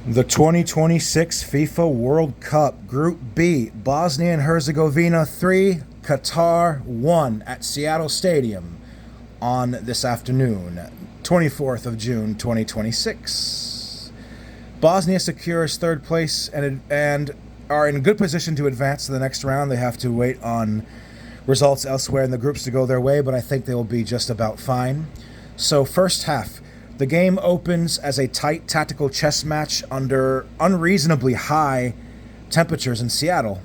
The 2026 FIFA World Cup Group B, Bosnia and Herzegovina 3, Qatar 1 at Seattle Stadium on this afternoon, 24th of June 2026. Bosnia secures third place and are in good position to advance to the next round. They have to wait on results elsewhere in the groups to go their way, but I think they will be just about fine. So first half. The game opens as a tight tactical chess match under unreasonably high temperatures in Seattle.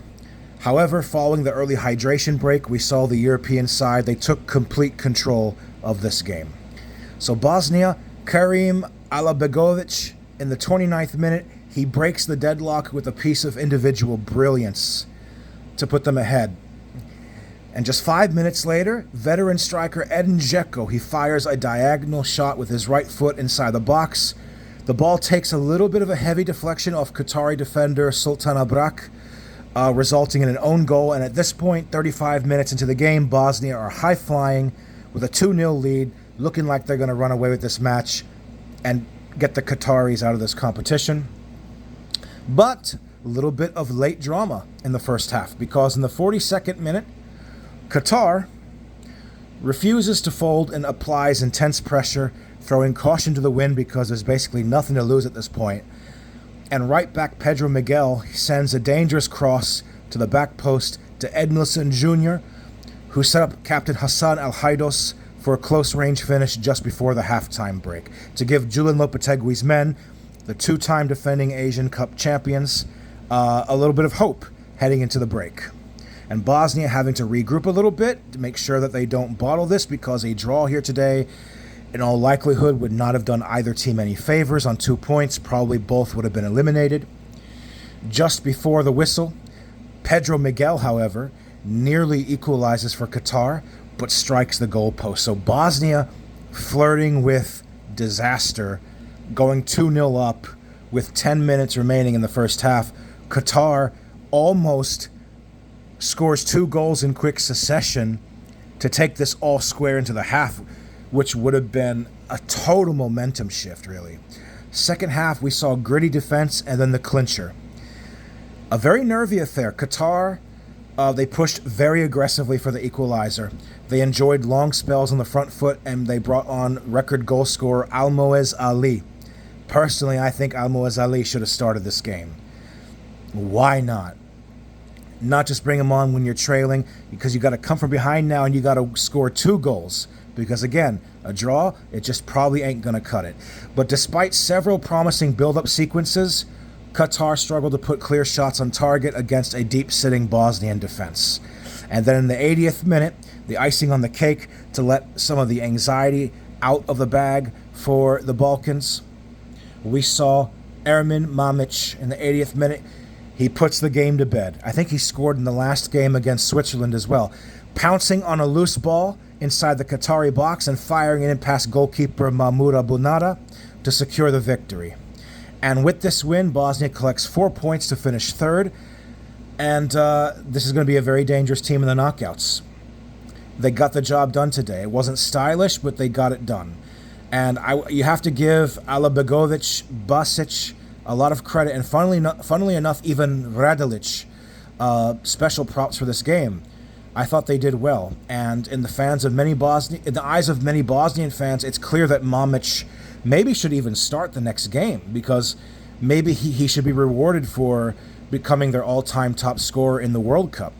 However, following the early hydration break, we saw the European side, they took complete control of this game. So Bosnia, Karim Alabegovic, in the 29th minute, he breaks the deadlock with a piece of individual brilliance to put them ahead. And just 5 minutes later, veteran striker Edin Dzeko, he fires a diagonal shot with his right foot inside the box. The ball takes a little bit of a heavy deflection off Qatari defender Sultan Abrak, resulting in an own goal. And at this point, 35 minutes into the game, Bosnia are high-flying with a 2-0 lead, looking like they're going to run away with this match and get the Qataris out of this competition. But a little bit of late drama in the first half, because in the 42nd minute, Qatar refuses to fold and applies intense pressure, throwing caution to the wind because there's basically nothing to lose at this point. And right back Pedro Miguel sends a dangerous cross to the back post to Edmilson Jr., who set up captain Hassan Al-Haidos for a close-range finish just before the halftime break to give Julian Lopetegui's men, the two-time defending Asian Cup champions, a little bit of hope heading into the break. And Bosnia having to regroup a little bit to make sure that they don't bottle this, because a draw here today, in all likelihood, would not have done either team any favors on 2 points. Probably both would have been eliminated. Just before the whistle, Pedro Miguel, however, nearly equalizes for Qatar, but strikes the goalpost. So Bosnia flirting with disaster, going 2-0 up with 10 minutes remaining in the first half. Qatar almost scores 2 goals in quick succession to take this all square into the half, which would have been a total momentum shift, really. Second half, we saw gritty defense and then the clincher. A very nervy affair. Qatar, they pushed very aggressively for the equalizer. They enjoyed long spells on the front foot, and they brought on record goal scorer Almoez Ali. Personally, I think Almoez Ali should have started this game. Why not? Not just bring him on when you're trailing, because you got to come from behind now and you got to score 2 goals. Because again, a draw, it just probably ain't going to cut it. But despite several promising build-up sequences, Qatar struggled to put clear shots on target against a deep-sitting Bosnian defense. And then in the 80th minute, the icing on the cake to let some of the anxiety out of the bag for the Balkans, we saw Ermin Mamic in the 80th minute. He puts the game to bed. I think he scored in the last game against Switzerland as well, pouncing on a loose ball inside the Qatari box and firing it in past goalkeeper Mahmoud Abunada to secure the victory. And with this win, Bosnia collects 4 points to finish third, and this is going to be a very dangerous team in the knockouts. They got the job done today. It wasn't stylish, but they got it done. And you have to give Alabegovic, Basic, a lot of credit, and funnily enough, even Radilic, special props for this game. I thought they did well, and in the eyes of many Bosnian fans, it's clear that Mamic maybe should even start the next game, because maybe he should be rewarded for becoming their all-time top scorer in the World Cup.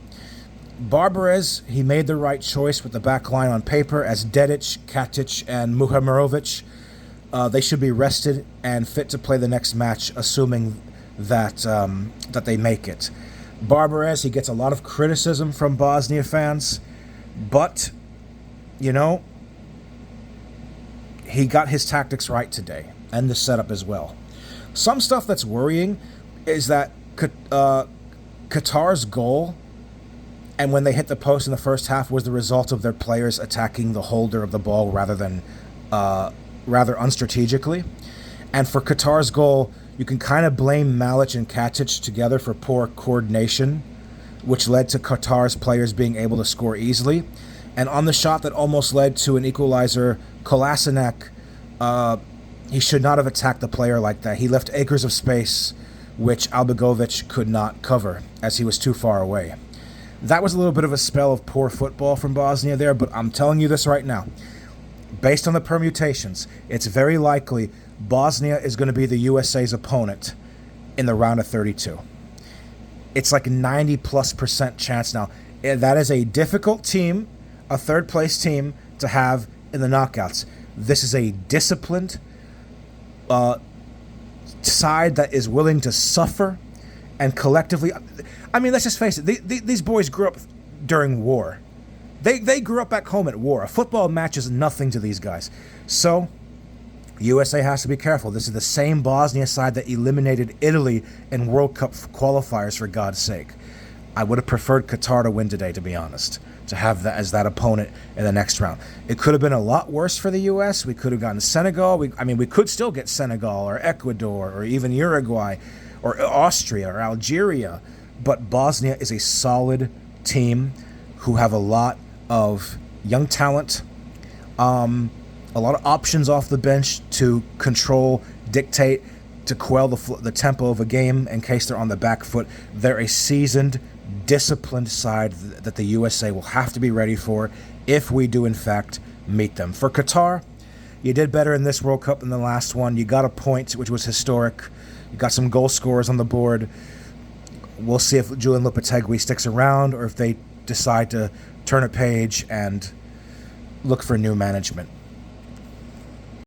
Barbarez, he made the right choice with the back line on paper, as Dedic, Katic, and Muhamirovic. They should be rested and fit to play the next match, assuming that they make it. Barbarez, he gets a lot of criticism from Bosnia fans, but, you know, he got his tactics right today, and the setup as well. Some stuff that's worrying is that Qatar's goal, and when they hit the post in the first half, was the result of their players attacking the holder of the ball rather unstrategically. And for Qatar's goal, you can kind of blame Malic and Katic together for poor coordination, which led to Qatar's players being able to score easily. And on the shot that almost led to an equalizer, Kolasinac He should not have attacked the player like that. He left acres of space, which Albegovic could not cover, as he was too far away. That was a little bit of a spell of poor football from Bosnia there, but I'm telling you this right now. Based on the permutations, it's very likely Bosnia is going to be the USA's opponent in the round of 32. It's like 90+% chance now. That is a difficult team, a third-place team, to have in the knockouts. This is a disciplined side that is willing to suffer and collectively... I mean, let's just face it. These boys grew up during war. They grew up back home at war. A football match is nothing to these guys. So, USA has to be careful. This is the same Bosnia side that eliminated Italy in World Cup qualifiers, for God's sake. I would have preferred Qatar to win today, to be honest, to have that as that opponent in the next round. It could have been a lot worse for the U.S. We could have gotten Senegal. We could still get Senegal or Ecuador or even Uruguay or Austria or Algeria. But Bosnia is a solid team who have a lot of young talent, a lot of options off the bench to control, dictate, to quell the tempo of a game in case they're on the back foot. They're a seasoned, disciplined side that the USA will have to be ready for if we do, in fact, meet them. For Qatar, you did better in this World Cup than the last one. You got a point, which was historic. You got some goal scorers on the board. We'll see if Julian Lopetegui sticks around or if they decide to turn a page and look for new management.